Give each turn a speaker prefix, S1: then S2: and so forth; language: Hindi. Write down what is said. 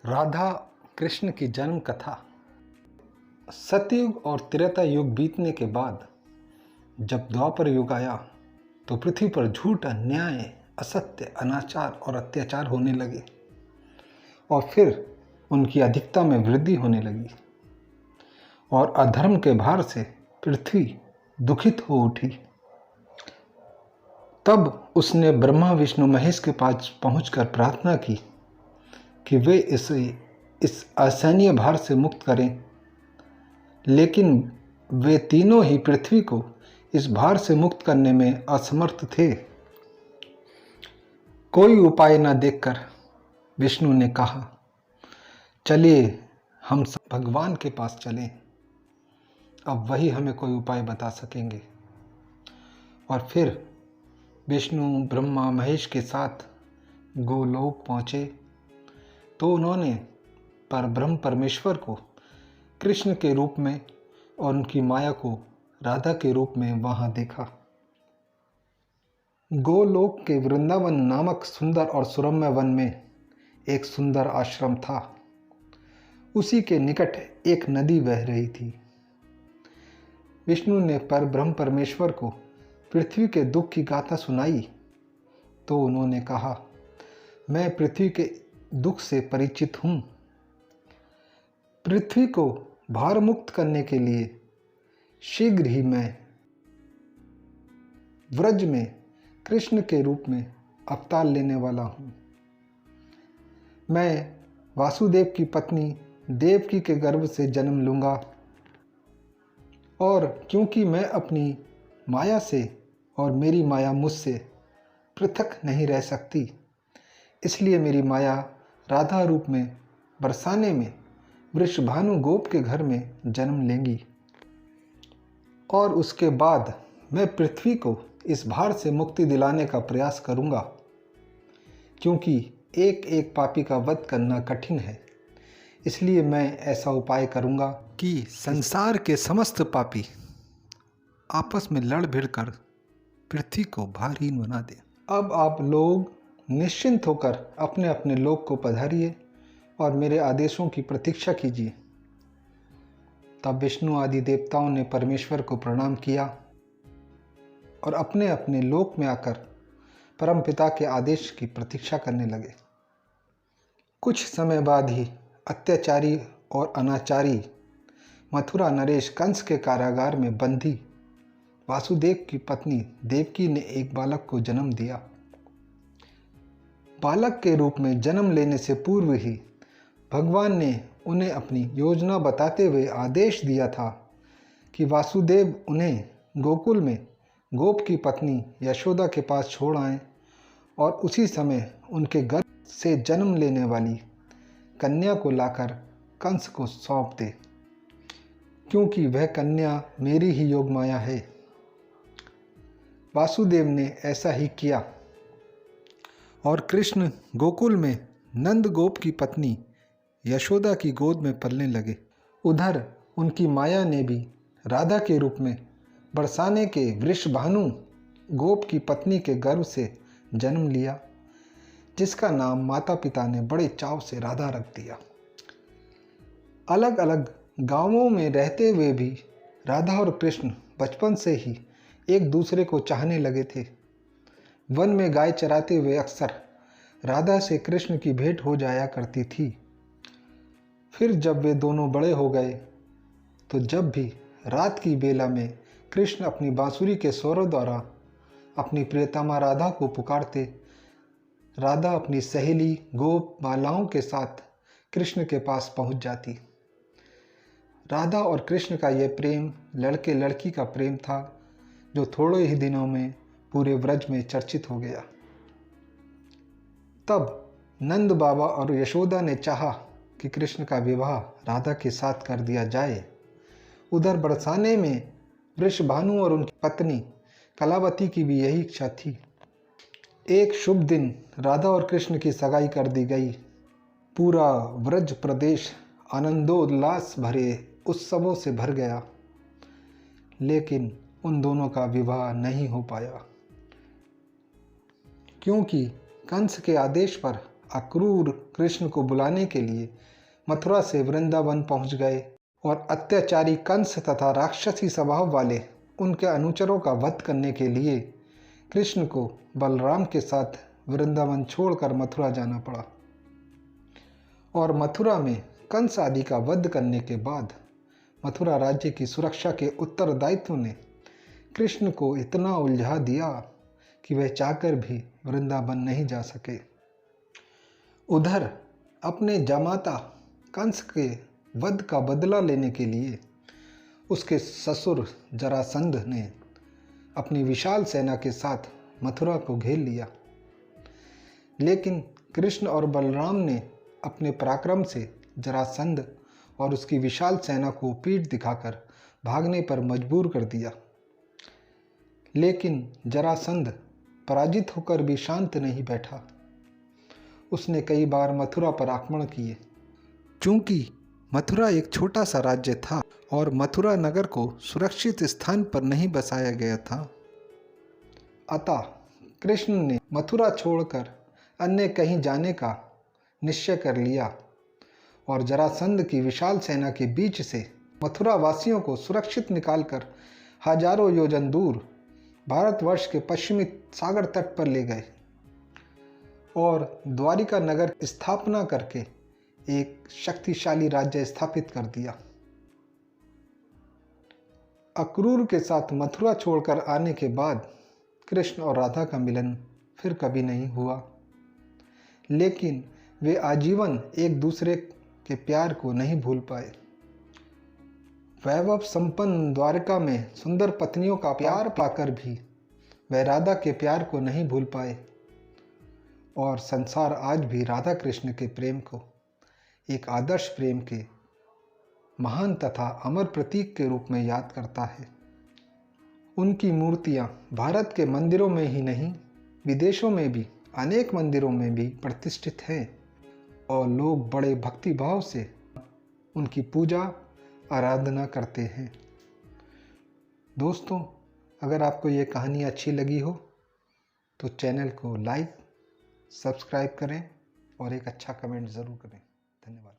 S1: राधा कृष्ण की जन्म कथा। सतयुग और त्रेता युग बीतने के बाद जब द्वापर युग आया तो पृथ्वी पर झूठ, अन्याय, असत्य, अनाचार और अत्याचार होने लगे और फिर उनकी अधिकता में वृद्धि होने लगी और अधर्म के भार से पृथ्वी दुखित हो उठी। तब उसने ब्रह्मा, विष्णु, महेश के पास पहुंचकर प्रार्थना की कि वे इस असहनीय भार से मुक्त करें, लेकिन वे तीनों ही पृथ्वी को इस भार से मुक्त करने में असमर्थ थे। कोई उपाय न देखकर विष्णु ने कहा, चलिए हम सब भगवान के पास चलें, अब वही हमें कोई उपाय बता सकेंगे। और फिर विष्णु, ब्रह्मा, महेश के साथ गोलोक पहुँचे तो उन्होंने परब्रह्म परमेश्वर को कृष्ण के रूप में और उनकी माया को राधा के रूप में वहां देखा। गोलोक के वृंदावन नामक सुंदर और सुरम्य वन में एक सुंदर आश्रम था। उसी के निकट एक नदी बह रही थी। विष्णु ने परब्रह्म परमेश्वर को पृथ्वी के दुख की गाथा सुनाई तो उन्होंने कहा, मैं पृथ्वी के दुख से परिचित हूँ। पृथ्वी को भार मुक्त करने के लिए शीघ्र ही मैं व्रज में कृष्ण के रूप में अवतार लेने वाला हूँ। मैं वासुदेव की पत्नी देवकी के गर्भ से जन्म लूँगा और क्योंकि मैं अपनी माया से और मेरी माया मुझसे पृथक नहीं रह सकती, इसलिए मेरी माया राधा रूप में बरसाने में वृषभानु गोप के घर में जन्म लेंगी और उसके बाद मैं पृथ्वी को इस भार से मुक्ति दिलाने का प्रयास करूंगा, क्योंकि एक एक पापी का वध करना कठिन है। इसलिए मैं ऐसा उपाय करूंगा कि संसार के समस्त पापी आपस में लड़ भिड़ कर पृथ्वी को भारहीन बना दें। अब आप लोग निश्चिंत होकर अपने अपने लोक को पधारिए और मेरे आदेशों की प्रतीक्षा कीजिए। तब विष्णु आदि देवताओं ने परमेश्वर को प्रणाम किया और अपने अपने लोक में आकर परमपिता के आदेश की प्रतीक्षा करने लगे। कुछ समय बाद ही अत्याचारी और अनाचारी मथुरा नरेश कंस के कारागार में बंदी वासुदेव की पत्नी देवकी ने एक बालक को जन्म दिया। बालक के रूप में जन्म लेने से पूर्व ही भगवान ने उन्हें अपनी योजना बताते हुए आदेश दिया था कि वासुदेव उन्हें गोकुल में गोप की पत्नी यशोदा के पास छोड़ आएं और उसी समय उनके गर्भ से जन्म लेने वाली कन्या को लाकर कंस को सौंप दे, क्योंकि वह कन्या मेरी ही योग माया है। वासुदेव ने ऐसा ही किया और कृष्ण गोकुल में नंद गोप की पत्नी यशोदा की गोद में पलने लगे। उधर उनकी माया ने भी राधा के रूप में बरसाने के वृषभानु गोप की पत्नी के गर्भ से जन्म लिया, जिसका नाम माता पिता ने बड़े चाव से राधा रख दिया। अलग अलग गांवों में रहते हुए भी राधा और कृष्ण बचपन से ही एक दूसरे को चाहने लगे थे। वन में गाय चराते हुए अक्सर राधा से कृष्ण की भेंट हो जाया करती थी। फिर जब वे दोनों बड़े हो गए तो जब भी रात की बेला में कृष्ण अपनी बांसुरी के स्वरों द्वारा अपनी प्रियतमा राधा को पुकारते, राधा अपनी सहेली गोप बालाओं के साथ कृष्ण के पास पहुंच जाती। राधा और कृष्ण का यह प्रेम लड़के लड़की का प्रेम था, जो थोड़े ही दिनों में पूरे व्रज में चर्चित हो गया। तब नंद बाबा और यशोदा ने चाहा कि कृष्ण का विवाह राधा के साथ कर दिया जाए। उधर बरसाने में वृषभानु और उनकी पत्नी कलावती की भी यही इच्छा थी। एक शुभ दिन राधा और कृष्ण की सगाई कर दी गई। पूरा व्रज प्रदेश आनंदोल्लास भरे उत्सवों से भर गया, लेकिन उन दोनों का विवाह नहीं हो पाया, क्योंकि कंस के आदेश पर अक्रूर कृष्ण को बुलाने के लिए मथुरा से वृंदावन पहुंच गए और अत्याचारी कंस तथा राक्षसी स्वभाव वाले उनके अनुचरों का वध करने के लिए कृष्ण को बलराम के साथ वृंदावन छोड़कर मथुरा जाना पड़ा। और मथुरा में कंस आदि का वध करने के बाद मथुरा राज्य की सुरक्षा के उत्तरदायित्व ने कृष्ण को इतना उलझा दिया कि वह चाहकर भी वृंदावन नहीं जा सके। उधर अपने जामाता कंस के वध का बदला लेने के लिए उसके ससुर जरासंध ने अपनी विशाल सेना के साथ मथुरा को घेर लिया। लेकिन कृष्ण और बलराम ने अपने पराक्रम से जरासंध और उसकी विशाल सेना को पीठ दिखाकर भागने पर मजबूर कर दिया। लेकिन जरासंध पराजित होकर भी शांत नहीं बैठा। उसने कई बार मथुरा पर आक्रमण किए। चूंकि मथुरा एक छोटा सा राज्य था और मथुरा नगर को सुरक्षित स्थान पर नहीं बसाया गया था, अतः कृष्ण ने मथुरा छोड़कर अन्य कहीं जाने का निश्चय कर लिया और जरासंध की विशाल सेना के बीच से मथुरा वासियों को सुरक्षित निकालकर हजारों योजन दूर भारतवर्ष के पश्चिमी सागर तट पर ले गए और द्वारिका नगर की स्थापना करके एक शक्तिशाली राज्य स्थापित कर दिया। अक्रूर के साथ मथुरा छोड़कर आने के बाद कृष्ण और राधा का मिलन फिर कभी नहीं हुआ, लेकिन वे आजीवन एक दूसरे के प्यार को नहीं भूल पाए। वैभव संपन्न द्वारका में सुंदर पत्नियों का प्यार पाकर भी वह राधा के प्यार को नहीं भूल पाए और संसार आज भी राधा कृष्ण के प्रेम को एक आदर्श प्रेम के महान तथा अमर प्रतीक के रूप में याद करता है। उनकी मूर्तियां भारत के मंदिरों में ही नहीं, विदेशों में भी अनेक मंदिरों में भी प्रतिष्ठित हैं और लोग बड़े भक्तिभाव से उनकी पूजा आराधना करते हैं। दोस्तों, अगर आपको ये कहानी अच्छी लगी हो तो चैनल को लाइक, सब्सक्राइब करें और एक अच्छा कमेंट ज़रूर करें। धन्यवाद।